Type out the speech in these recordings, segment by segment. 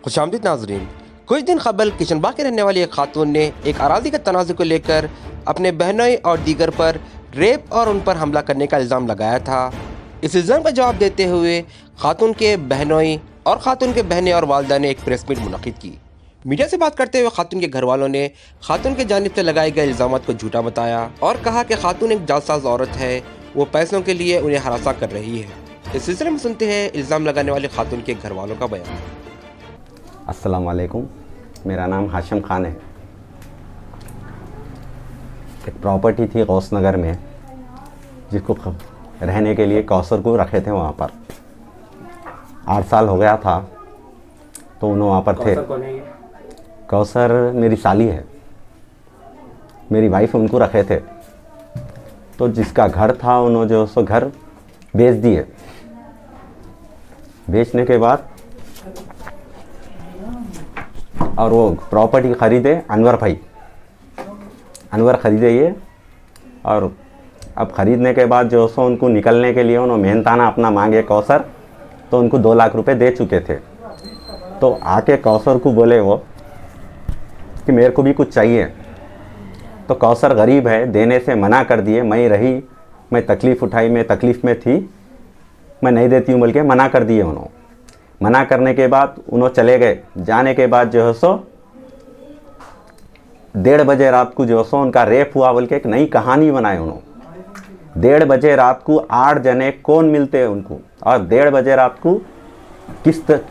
खुशामदीद नाजरीन। कुछ दिन कबल किशनबाग के रहने वाली एक खातून ने एक अराजी के तनाज़े को लेकर अपने बहनोई और दीगर पर रेप और उन पर हमला करने का इल्ज़ाम लगाया था। इस इल्ज़ाम का जवाब देते हुए खातून के बहनोई और खातून के बहनें और वालदा ने एक प्रेस मीट मुनक़िद की। मीडिया से बात करते हुए खातून के घर वालों ने खातून की जानिब से लगाए गए इल्ज़ाम को झूठा बताया और कहा कि खातून एक जालसाज औरत है, वो पैसों के लिए उन्हें हरासा कर रही है। इस सिलसिले में सुनते हैं इल्ज़ाम लगाने वाली खातून के घर वालों का बयान। अस्सलाम वालेकुम, मेरा नाम हाशिम खान है। एक प्रॉपर्टी थी गौस नगर में जिसको रहने के लिए कौसर को रखे थे। वहाँ पर 8 साल हो गया था तो उन्होंने वहाँ पर थे। कौसर मेरी साली है, मेरी वाइफ उनको रखे थे। तो जिसका घर था उन्होंने जो सो घर बेच दिए। बेचने के बाद और वो प्रॉपर्टी ख़रीदे अनवर भाई, अनवर ख़रीदे ये। और अब ख़रीदने के बाद जो सो उनको निकलने के लिए उन्होंने मेहनताना अपना मांगे कौसर, तो उनको 2 लाख रुपए दे चुके थे। तो आके कौसर को बोले वो कि मेरे को भी कुछ चाहिए। तो कौसर गरीब है, देने से मना कर दिए। मैं तकलीफ़ उठाई, मैं तकलीफ़ में थी, मैं नहीं देती हूँ बोल के मना कर दिए उन्होंने। मना करने के बाद उन्होंने चले गए। जाने के बाद जो है सो 1:30 बजे रात को जो है सो उनका रेप हुआ बोल के एक नई कहानी बनाई उन्होंने। 1:30 बजे रात को 8 जने कौन मिलते हैं उनको, और 1:30 बजे रात को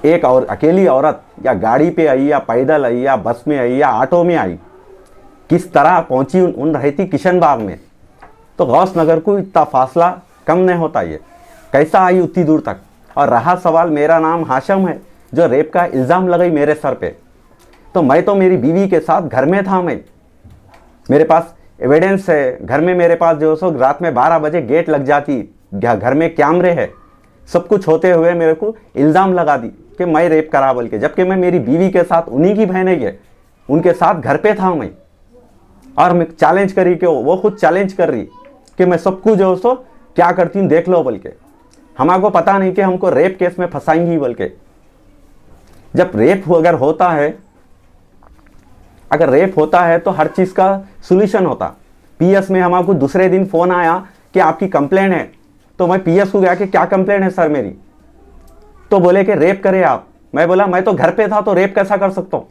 एक और अकेली औरत या गाड़ी पे आई या पैदल आई या बस में आई या ऑटो में आई, किस तरह पहुंची उन रहती किशनबाग में। तो गौस नगर को इतना फासला कम नहीं होता, ये कैसा आई उतनी दूर तक। और रहा सवाल, मेरा नाम हाशिम है, जो रेप का इल्ज़ाम लगाई मेरे सर पे। तो मैं तो मेरी बीवी के साथ घर में था, मेरे पास एविडेंस है। घर में मेरे पास जो सो रात में 12 बजे गेट लग जाती, घर में कैमरे है, सब कुछ होते हुए मेरे को इल्ज़ाम लगा दी कि मैं रेप करा बोल के। जबकि मैं मेरी बीवी के साथ, उन्हीं की बहनें है, उनके साथ घर पे था मैं। और मैं चैलेंज करी कि वो खुद चैलेंज कर रही कि मैं सब कुछ जो सो क्या करती हूँ देख लो बोल के। हमको पता नहीं कि हमको रेप केस में फंसाएंगी बोल के। जब रेप अगर रेप होता है तो हर चीज़ का सोल्यूशन होता। पीएस में हमको दूसरे दिन फ़ोन आया कि आपकी कंप्लेंट है। तो मैं पीएस को गया कि क्या कंप्लेंट है सर मेरी। तो बोले कि रेप करे आप। मैं बोला मैं तो घर पे था, तो रेप कैसा कर सकता हूँ।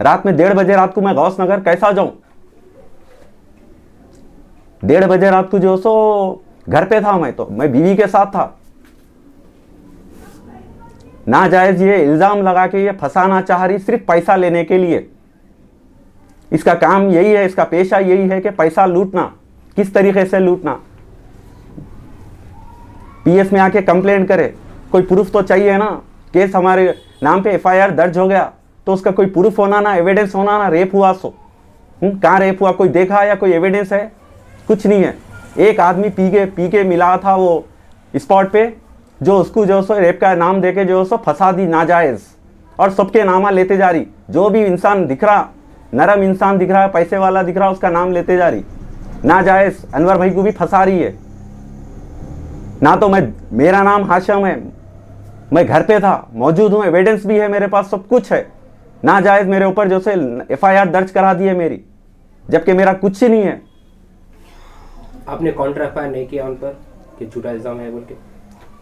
रात में 1:30 बजे रात को मैं गौस नगर कैसा जाऊं। 1:30 बजे रात को जो सो घर पे था, मैं बीवी के साथ था। नाजायज ये इल्ज़ाम लगा के ये फंसाना चाह रही, सिर्फ पैसा लेने के लिए। इसका काम यही है, इसका पेशा यही है कि पैसा लूटना। किस तरीके से लूटना। पीएस में आके कंप्लेंट करे, कोई प्रूफ तो चाहिए ना। केस हमारे नाम पे एफआईआर दर्ज हो गया तो उसका कोई प्रूफ होना ना, एविडेंस होना ना। रेप हुआ सो कहाँ रेप हुआ, कोई देखा या कोई एविडेंस है? कुछ नहीं है। एक आदमी पी के मिला था वो स्पॉट पे, जो उसको जो सो रेप का नाम देके जो सो फंसा दी नाजायज। और सबके नामा लेते जा रही। जो भी इंसान दिख रहा, नरम इंसान दिख रहा है, पैसे वाला दिख रहा, उसका नाम लेते जा रही नाजायज। अनवर भाई को भी फंसा रही है ना। तो मेरा नाम हाशिम है, मैं घर पे था, मौजूद हूँ, एविडेंस भी है मेरे पास, सब कुछ है। नाजायज मेरे ऊपर जो से एफआईआर दर्ज करा दी है मेरी, जबकि मेरा कुछ ही नहीं है। आपने काउंटर एफआईआर नहीं किया उन पर कि झूठा इल्जाम है बोल के?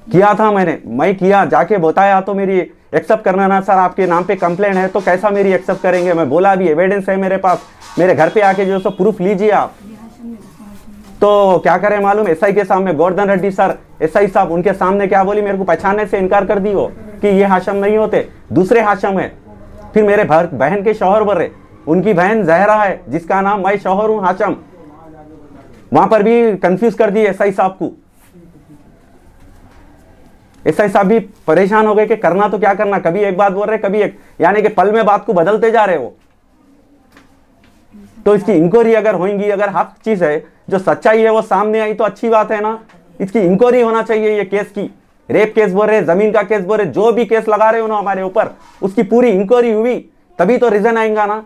किया था मैं किया, जाके बताया तो मेरी एक्सेप्ट करना ना। सर आपके नाम पे कंप्लेंट है तो कैसा मेरी एक्सेप्ट करेंगे। मैं बोला भी एविडेंस है मेरे पास, मेरे घर पे आके जो सो प्रूफ लीजिए आप। तो क्या करें मालूम, एसआई के सामने गोवर्धन रेड्डी सर, एसआई साहब, उनके सामने क्या बोली, मेरे को पहचानने से इनकार कर दी वो कि ये हाशिम नहीं होते, दूसरे हाशिम है। फिर मेरे बहन के शौहर बरे, उनकी बहन जहरा है जिसका नाम मैं शौहर हूँ हाशिम। वहां पर भी कंफ्यूज कर दी एसआई साहब को। एसआई साहब भी परेशान हो गए कि करना तो क्या करना, कभी एक बात बोल रहे कभी एक, यानी कि पल में बात को बदलते जा रहे वो। तो इसकी इंक्वायरी अगर होगी, अगर हक चीज है, जो सच्चाई है वो सामने आई तो अच्छी बात है ना। इसकी इंक्वायरी होना चाहिए ये केस की। रेप केस बोल रहे, जमीन का केस बोल रहे, जो भी केस लगा रहे हो ना हमारे ऊपर, उसकी पूरी इंक्वायरी हुई तभी तो रीजन आएगा ना।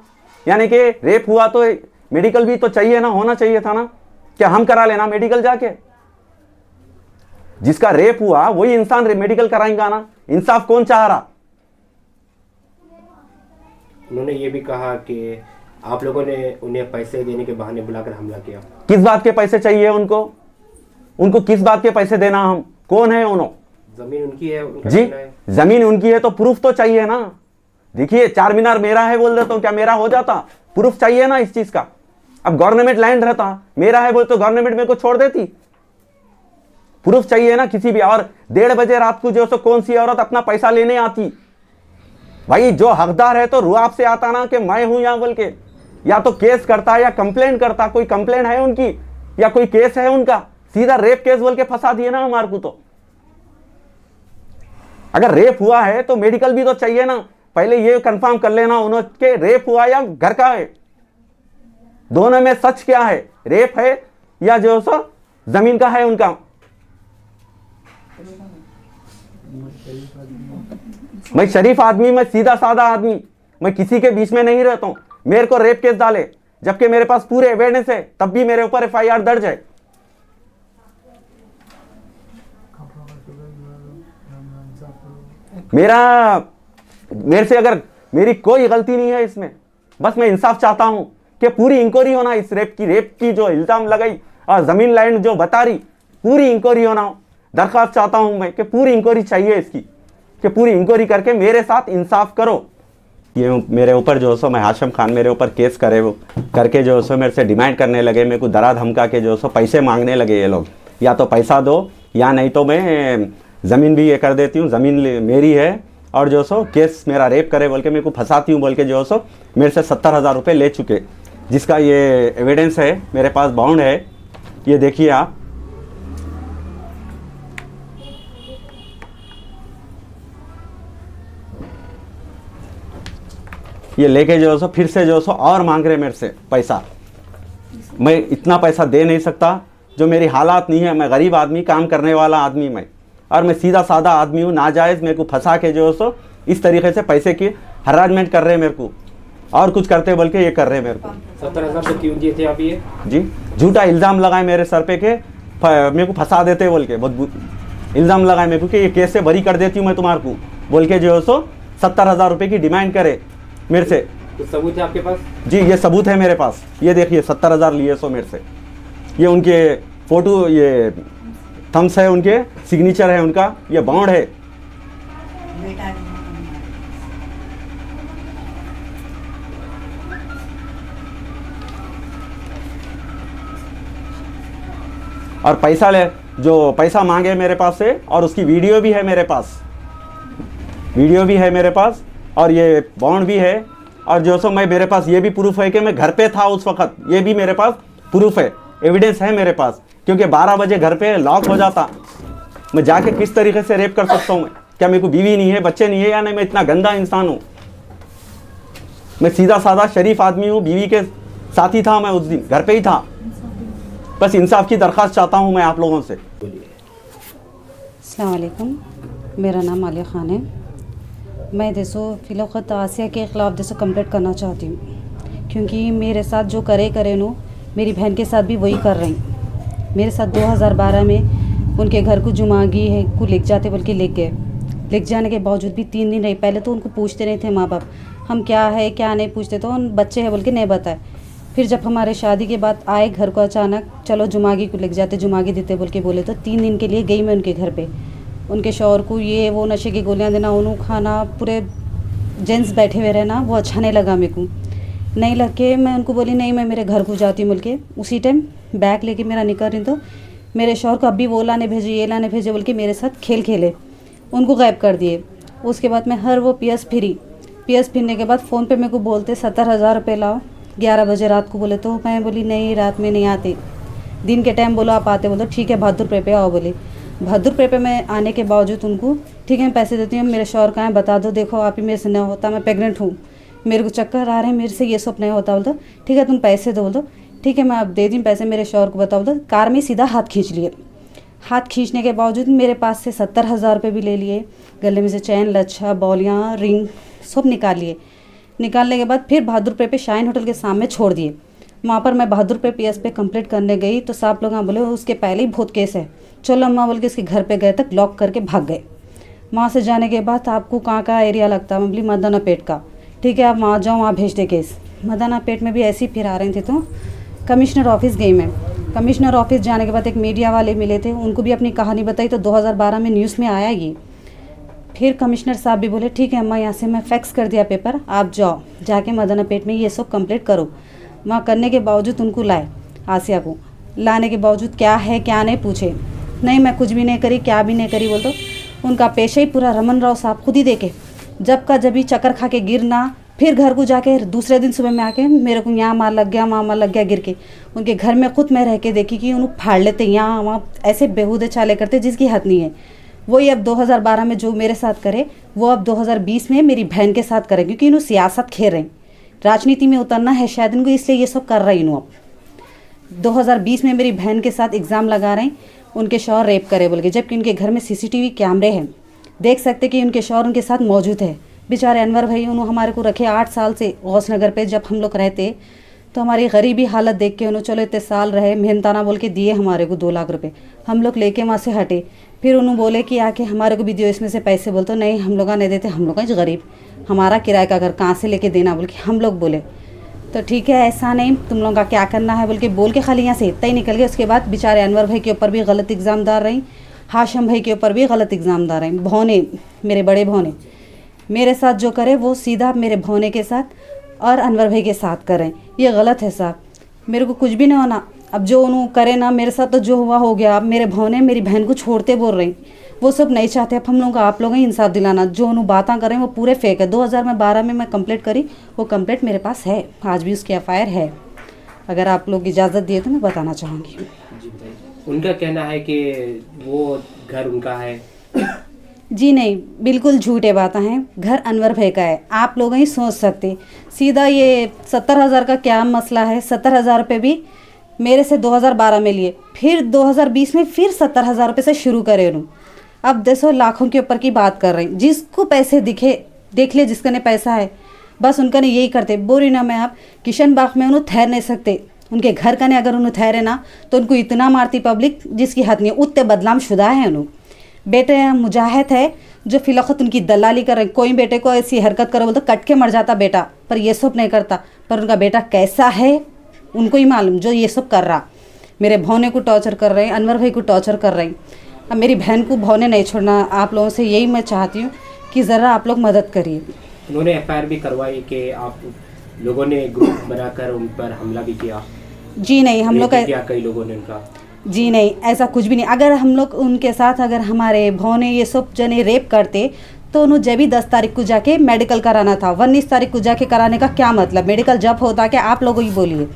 यानी कि रेप हुआ तो मेडिकल भी तो चाहिए ना, होना चाहिए था ना। क्या हम करा लेना मेडिकल जाके? जिसका रेप हुआ वही इंसान मेडिकल कराएंगा ना। इंसाफ कौन चाह रहा? उन्होंने ये भी कहा कि आप लोगों ने उन्हें पैसे देने के बहाने बुलाकर हमला किया। किस बात के पैसे चाहिए उनको? उनको किस बात के पैसे देना? हम कौन है उन्होंने? जमीन उनकी है, उनका जी कहना है। जमीन उनकी है तो प्रूफ तो चाहिए ना। देखिए चार मीनार मेरा है बोल देता हूँ, क्या मेरा हो जाता? प्रूफ चाहिए ना इस चीज का। अब गवर्नमेंट लैंड रहता, मेरा है बोल तो गवर्नमेंट मेरे को छोड़ देती। प्रूफ चाहिए ना किसी भी। और 1:30 बजे रात को जो सो कौन सी औरत अपना पैसा लेने आती? भाई जो हकदार है तो रुआब से आता ना कि मैं हूं यहां बोल के, या तो केस करता या कंप्लेन करता। कोई कंप्लेन है उनकी या कोई केस है उनका? सीधा रेप केस बोल के फंसा दिए ना हमारे को। तो अगर रेप हुआ है तो मेडिकल भी तो चाहिए ना। पहले ये कंफर्म कर लेना उन्होंने रेप हुआ या घर का है। दोनों में सच क्या है? रेप है या जो सो जमीन का है उनका? मैं शरीफ आदमी, मैं सीधा साधा आदमी, मैं किसी के बीच में नहीं रहता हूं। मेरे को रेप केस डाले जबकि मेरे पास पूरे एविडेंस है, तब भी मेरे ऊपर FIR दर्ज है। मेरे से अगर मेरी कोई गलती नहीं है इसमें, बस मैं इंसाफ चाहता हूं कि पूरी इंक्वायरी होना इस रेप की जो इल्जाम लगाई और जमीन लैंड जो बता रही, पूरी इंक्वायरी होना। दरखास्त चाहता हूं मैं कि पूरी इंक्वायरी चाहिए इसकी, कि पूरी इंक्वायरी करके मेरे साथ इंसाफ करो। ये मेरे ऊपर जो सो मैं हाशिम खान मेरे ऊपर केस करे वो करके जो सो मेरे से डिमांड करने लगे, मेरे को डरा धमका के जो सो पैसे मांगने लगे ये लोग। या तो पैसा दो या नहीं तो मैं ज़मीन भी ये कर देती हूँ, ज़मीन मेरी है। और जो सो केस मेरा रेप करे बोल के मेरे को फंसाती हूँ बोल के जो सो मेरे से 70,000 रुपये ले चुके, जिसका ये एविडेंस है मेरे पास, बाउंड है। ये देखिए आप, ये लेके जो सो फिर से जो सो और मांग रहे मेरे से पैसा। मैं इतना पैसा दे नहीं सकता, जो मेरी हालात नहीं है। मैं गरीब आदमी, काम करने वाला आदमी मैं, और मैं सीधा साधा आदमी हूँ। नाजायज़ मेरे को फंसा के जो सो इस तरीके से पैसे की हरासमेंट कर रहे हैं मेरे को, और कुछ करते बोल के ये कर रहे हैं मेरे को। 70,000 तो क्यों दिए थे आप? ये जी झूठा इल्ज़ाम लगाए मेरे सर पे के मेरे को फंसा देते बोल के, बहुत इल्ज़ाम लगाए मेरे को कि ये केस से बरी कर देती हूँ मैं तुम्हारे को बोल के जो सो 70,000 रुपये की डिमांड करे मेरे से। कुछ सबूत है आपके पास? जी ये सबूत है मेरे पास। ये देखिए 70,000 लिए सो मेरे से। ये उनके फोटो, ये थम्स है, उनके सिग्नेचर है उनका, ये बाउंड है। और पैसा ले, जो पैसा मांगे मेरे पास से, और उसकी वीडियो भी है मेरे पास, वीडियो भी है मेरे पास, और ये बॉन्ड भी है। और जो सो मैं मेरे पास ये भी प्रूफ है कि मैं घर पे था उस वक्त, ये भी मेरे पास प्रूफ है, एविडेंस है मेरे पास। क्योंकि 12 बजे घर पे लॉक हो जाता, मैं जाके किस तरीके से रेप कर सकता हूँ मैं? क्या मेरे को बीवी नहीं है, बच्चे नहीं है या नहीं? मैं इतना गंदा इंसान हूँ? मैं सीधा साधा शरीफ आदमी हूँ, बीवी के साथ ही था मैं उस दिन, घर पे ही था। बस इंसाफ की दरख्वास्त चाहता हूँ मैं आप लोगों से। अस्सलाम वालेकुम, मेरा नाम आलिया ख़ान है। मैं देसो फ़िलौक़त आसिया के ख़िलाफ़ देसो कंप्लेंट करना चाहती हूँ, क्योंकि मेरे साथ जो करे नो, मेरी बहन के साथ भी वही कर रही। मेरे साथ 2012 में उनके घर को जुमागी है को लेके जाते बोल के लेके गए। लेके जाने के बावजूद भी 3 दिन रही। पहले तो उनको पूछते नहीं थे माँ बाप, हम क्या है क्या नहीं पूछते, तो उन बच्चे हैं बोल के नहीं बताए। फिर जब हमारे शादी के बाद आए घर को अचानक, चलो जुमागी को लेके जाते, जुमागी देते बोल के बोले, तो 3 दिन के लिए गई मैं उनके घर पे। उनके शौहर को ये वो नशे की गोलियां देना, उन्होंने खाना, पूरे जेंट्स बैठे हुए रहना, वो अच्छा नहीं लगा मेरे को। नहीं लग के मैं उनको बोली नहीं मैं मेरे घर को जाती हूँ बोल के। उसी टाइम बैग लेके मेरा निकल रही, तो मेरे शौहर को अभी वो लाने भेजे, ये लाने भेजे बोल के मेरे साथ खेले, उनको गायब कर दिए। उसके बाद मैं हर वो PS फिरने के बाद फ़ोन पे मेरे को बोलते 70,000 रुपये लाओ। 11 बजे रात को बोले, तो मैं बोली नहीं रात में नहीं आती, दिन के टाइम बोलो आप आते, बोलो ठीक है बहादुरपुर पे आओ बोले। बहादुरपुर पे मैं आने के बावजूद उनको ठीक है मैं पैसे देती हूँ, मेरे शौहर कहाँ है बता दो, देखो आप ही मेरे से नहीं होता, मैं प्रेग्नेंट हूँ, मेरे को चक्कर आ रहे हैं, मेरे से ये सब नहीं होता, बोल दो ठीक है तुम पैसे दो, बोल दो ठीक है मैं अब दे दी पैसे। मेरे शौहर को बताओ, तो कार में सीधा हाथ खींच लिए। हाथ खींचने के बावजूद मेरे पास से 70,000 रुपये भी ले लिए, गले में से चैन, लच्छा, बौलियाँ, रिंग सब निकाल लिए। निकालने के बाद फिर बहादुरपुर पे शाइन होटल के सामने छोड़ दिए। वहाँ पर मैं बहादुरपुर PS पे कंप्लेंट करने गई, तो साहब लोग बोले उसके पहले ही बहुत केस है, चलो अम्मा बोल के इसके घर पे गए, तक लॉक करके भाग गए। वहाँ से जाने के बाद आपको कहाँ का एरिया लगता है, मैं बोली मदना पेट का, ठीक है आप वहाँ जाओ, वहाँ भेज दे केस। मदना पेट में भी ऐसे ही फिर आ रहे थे तो कमिश्नर ऑफिस गई मैं। कमिश्नर ऑफिस जाने के बाद एक मीडिया वाले मिले थे, उनको भी अपनी कहानी बताई तो 2012 में न्यूज़ में आया ये। फिर कमिश्नर साहब भी बोले ठीक है अम्मा, यहाँ से मैं फैक्स कर दिया पेपर, आप जाओ जाके मदना पेट में ये सब कंप्लीट करो। वहाँ करने के बावजूद उनको लाए, आसिया को लाने के बावजूद क्या है क्या नहीं पूछे, नहीं मैं कुछ भी नहीं करी, क्या भी नहीं करी बोल। तो उनका पेशा ही पूरा रमन राव साहब खुद ही देखे, जब का जब ही चक्कर खा के गिरना, फिर घर को जाके दूसरे दिन सुबह में आके मेरे को यहाँ मार लग गया, वहाँ मार लग गया गिर के। उनके घर में खुद मैं रह के देखी कि उन्हें फाड़ लेते यहाँ वहाँ, ऐसे बेहूदे चाले करते जिसकी हद नहीं है। वही अब 2012 में जो मेरे साथ करे वो अब 2020 में मेरी बहन के साथ करे, क्योंकि इन्हों सियासत खेल रहे हैं, राजनीति में उतरना है शायद इनको, इसलिए ये सब कर रही इन्हों। अब 2020 में मेरी बहन के साथ एग्ज़ाम लगा रहे हैं उनके शौहर रेप करे बोल के, जबकि उनके घर में CCTV कैमरे हैं, देख सकते कि उनके शौहर उनके साथ मौजूद है। बेचारे अनवर भाई उन्होंने हमारे को रखे 8 साल से गौस नगर पे, जब हम लोग रहते तो हमारी गरीबी हालत देख के उन्होंने चलो इतने साल रहे, मेहनताना बोल के दिए हमारे को 2 लाख रुपए, हम लोग लेके वहाँ से हटे। फिर उन्होंने बोले कि आके हमारे को भी दियो इसमें से पैसे, बोलते नहीं हम लोग नहीं देते, हम लोग गरीब, हमारा किराए का घर कहाँ से लेके देना बोल के हम लोग बोले। तो ठीक है ऐसा नहीं, तुम लोगों का क्या करना है बोल के खाली यहाँ से इतना ही निकल गए। उसके बाद बेचारे अनवर भाई के ऊपर भी गलत इल्ज़ाम डाल रही, हाशम भाई के ऊपर भी गलत इल्ज़ाम डाल रही। भौने मेरे बड़े भौने मेरे साथ जो करे वो सीधा मेरे भौने के साथ और अनवर भाई के साथ करें, ये गलत है साहब, मेरे को कुछ भी नहीं होना। अब जो उन्होंने करे ना मेरे साथ, तो जो हुआ हो गया। अब मेरे भौने मेरी बहन को छोड़ते बोल रही, वो सब नहीं चाहते। अब हम लोग आप लोग ही इंसाफ दिलाना, जो उन्होंने बातें करें वो पूरे फेक है। 2012 में मैं कंप्लेंट करी, वो कंप्लेंट मेरे पास है, आज भी उसकी FIR है। अगर आप लोग इजाज़त दिए तो मैं बताना चाहूँगी। उनका कहना है कि वो घर उनका है। जी नहीं, बिल्कुल झूठे बातें हैं, घर अनवर भाई का है। आप लोग ही सोच सकते सीधा ये 70,000 का क्या मसला है। 70,000 रुपये भी मेरे से 2012 में लिए, फिर 2020 में फिर 70,000 रुपये से शुरू करे उन्होंने। अब 200 लाखों के ऊपर की बात कर रही, जिसको पैसे दिखे देख ले, जिसका ने पैसा है बस उनका ने यही करते। बोरी ना मैं आप किशन बाग में उन्हें ठहर नहीं सकते, उनके घर का ने अगर उन्हें ठहरे ना तो उनको इतना मारती पब्लिक जिसकी हद नहीं। उतने बदनाम शुदा है उन्होंने। बेटे मुजाहिद है जो फिलौकत उनकी दलाली कर रहे, कोई बेटे को ऐसी हरकत करो बोलते कट के मर जाता बेटा, पर ये सब नहीं करता। पर उनका बेटा कैसा है उनको ही मालूम, जो ये सब कर रहा। मेरे भौने को टॉर्चर कर रहे हैं, अनवर भाई को टॉर्चर कर रहे हैं। अब मेरी बहन को भौने नहीं छोड़ना। आप लोगों से यही मैं चाहती हूँ कि ज़रा आप लोग मदद करिए। उन्होंने FIR भी करवाई कि आप लोगों ने ग्रुप बनाकर उन पर हमला भी किया। जी नहीं, हम लोग क्या कई लोगों ने उनका, जी नहीं ऐसा कुछ भी नहीं। अगर हम लोग उनके साथ अगर हमारे भौने ये सब जने रेप करते तो उन्होंने जब भी 10 तारीख को जाके मेडिकल कराना था। 19 तारीख को जाके कराने का क्या मतलब? मेडिकल जब होता कि आप लोग ही बोलिए,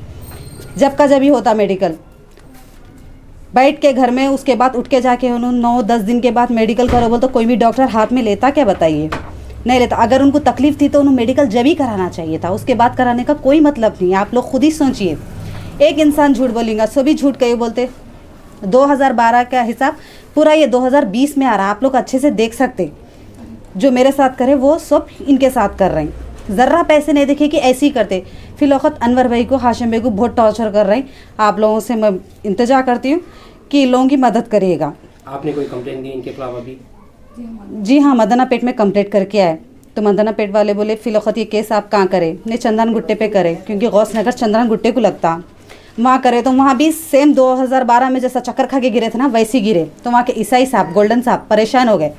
जब का जब ही होता मेडिकल, बैठ के घर में। उसके बाद उठ के जाके उन्होंने 9-10 दिन के बाद मेडिकल करो बोल तो कोई भी डॉक्टर हाथ में लेता क्या? बताइए, नहीं लेता। अगर उनको तकलीफ थी तो उन्हें मेडिकल जब ही कराना चाहिए था, उसके बाद कराने का कोई मतलब नहीं। आप लोग खुद ही सोचिए, एक इंसान झूठ बोलेगा, सभी झूठ कहे बोलते। 2012 का हिसाब पूरा ये 2020 में आ रहा, आप लोग अच्छे से देख सकते। जो मेरे साथ करे वो सब इनके साथ कर रहे हैं, ज़र्रा पैसे नहीं देखे कि ऐसे ही करते। फिर वक्त अनवर भाई को, हाशिम भाई को बहुत टॉर्चर कर रहे हैं। आप लोगों से मैं इंतजार करती हूँ कि लोगों की मदद करिएगा। आपने कोई कंप्लेंट दी इनके खिलाफ अभी? जी हाँ, मदना पेट में कंप्लेंट करके आए तो मदना पेट वाले बोले फिलौकत ये केस आप कहाँ करें? ने चंदन गुट्टे पे करे, क्योंकि गौस नगर चंदन गुट्टे को लगता। वहाँ करे तो वहाँ भी सेम 2012 में जैसा चक्कर खा के गिरे थे ना वैसे गिरे। तो वहाँ के ईसाई साहब, गोल्डन साहब परेशान हो गए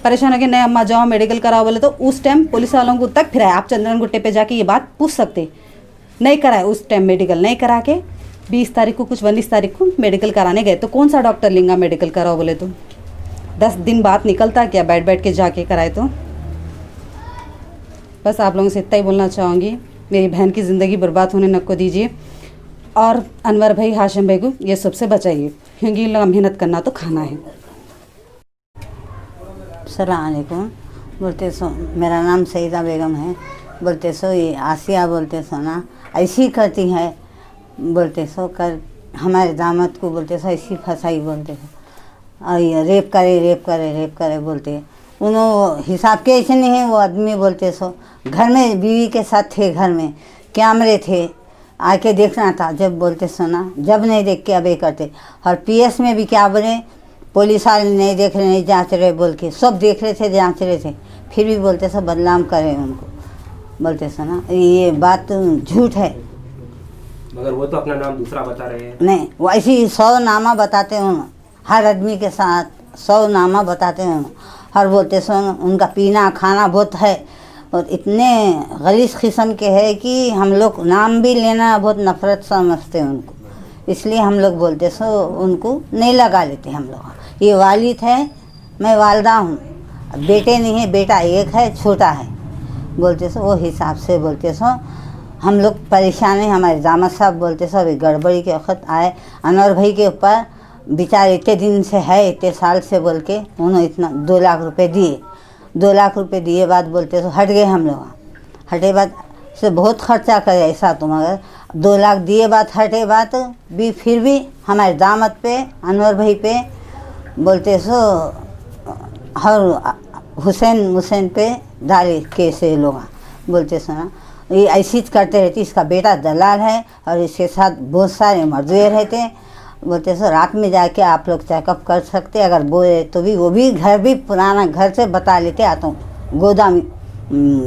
नहीं अम्मा जाओ मेडिकल कराओ बोले। तो उस टाइम पुलिस वालों को तक फिराया, आप चंदन गुट्टे पे जाके ये बात पूछ सकते। नहीं कराए उस टाइम मेडिकल, नहीं करा के 20 तारीख को कुछ 19 तारीख को मेडिकल कराने गए। तो कौन सा डॉक्टर लेंगा मेडिकल कराओ बोले? तो 10 दिन बाद निकलता क्या बैठ बैठ के जाके कराए? तो बस आप लोगों से इतना ही बोलना चाहूँगी, मेरी बहन की ज़िंदगी बर्बाद होने न को दीजिए, और अनवर भाई, हाशिम भाई को ये सबसे बचाइए, क्योंकि इन लोग मेहनत करना तो खाना है। अस्सलाम वालेकुम। बोलते सो मेरा नाम सईदा बेगम है। बोलते सो ये आसिया बोलते सो ना ऐसी करती है, बोलते सो कर हमारे दामाद को बोलते सो ऐसी फंसाई बोलते सो, और ये रेप करे बोलते। उन्होंने हिसाब के ऐसे नहीं है वो आदमी बोलते सो। घर में बीवी के साथ थे, घर में कैमरे थे, आके देखना था जब बोलते सो ना, जब नहीं देख के अबे करते। और PS में भी क्या बोले, पुलिस वाले नहीं देख रहे, नहीं जांच रहे बोल के, सब देख रहे थे, जांच रहे थे, फिर भी बोलते सब बदनाम करें उनको। बोलते सुना ये बात तो झूठ है। मगर वो तो अपना नाम दूसरा बता रहे हैं। नहीं वैसे 100 नामा बताते हैं हर आदमी के साथ, 100 नामा बताते हैं हर। बोलते सुन उनका पीना खाना बहुत है और इतने गलीज़ किस्म के है कि हम लोग नाम भी लेना बहुत नफ़रत समझते हैं उनको, इसलिए हम लोग बोलते सो उनको नहीं लगा लेते हम लोग। ये वालिद है, मैं वालदा हूँ, बेटे नहीं है, बेटा एक है छोटा है, बोलते सो वो हिसाब से बोलते सो हम लोग परेशान हैं। हमारे दामाद साहब बोलते सो अभी गड़बड़ी के वक्त आए, अनवर भाई के ऊपर बेचारे इतने दिन से है, इतने साल से बोल के उन्होंने इतना 2 लाख रुपए दिए। 2 लाख रुपए दिए बाद बोलते सो हट गए हम लोग। हटे बाद से बहुत खर्चा करे ऐसा तो, मगर 2 लाख दिए बाद हटे बाद भी फिर भी हमारे दामाद पे अनवर भाई पे बोलते सो हर हुसैन पे डाले कैसे लोग बोलते सुना ये ऐसी करते रहती। इसका बेटा दलाल है और इसके साथ बहुत सारे मजदूर रहते। बोलते सो रात में जाके आप लोग चेकअप कर सकते, अगर बोले तो भी वो भी घर भी पुराना घर से बता लेते। आता हूँ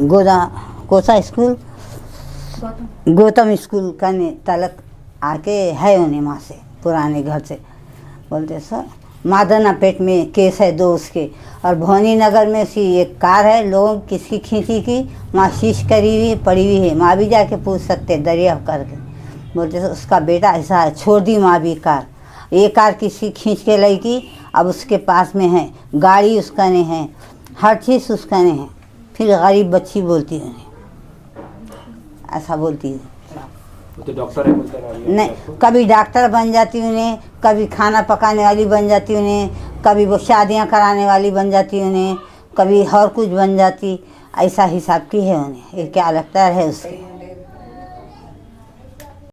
गोदा कोसा स्कूल गौतम स्कूल का तलक आके है उन्हें वहाँ से पुराने घर से। बोलते सो मादना पेट में केस है 2 उसके, और भवानी नगर में सी एक कार है लोगों किसकी खींची की वहाँ शीश करी हुई पड़ी हुई है, माँ भी जाके पूछ सकते दरिया करके। बोलते सो उसका बेटा ऐसा है, छोड़ दी माँ भी कार, ये कार किसी खींच के लाई की अब उसके पास में है, गाड़ी उसका नहीं है, हर चीज़ उसका नहीं है। फिर गरीब बच्ची बोलती है उन्हें, ऐसा बोलती है। वो तो डॉक्टर है बोलते हैं। नहीं कभी डॉक्टर बन जाती उन्हें, कभी खाना पकाने वाली बन जाती उन्हें, कभी वो शादियां कराने वाली बन जाती उन्हें, कभी और कुछ बन जाती। ऐसा हिसाब की है उन्हें, ये क्या लगता है उसके।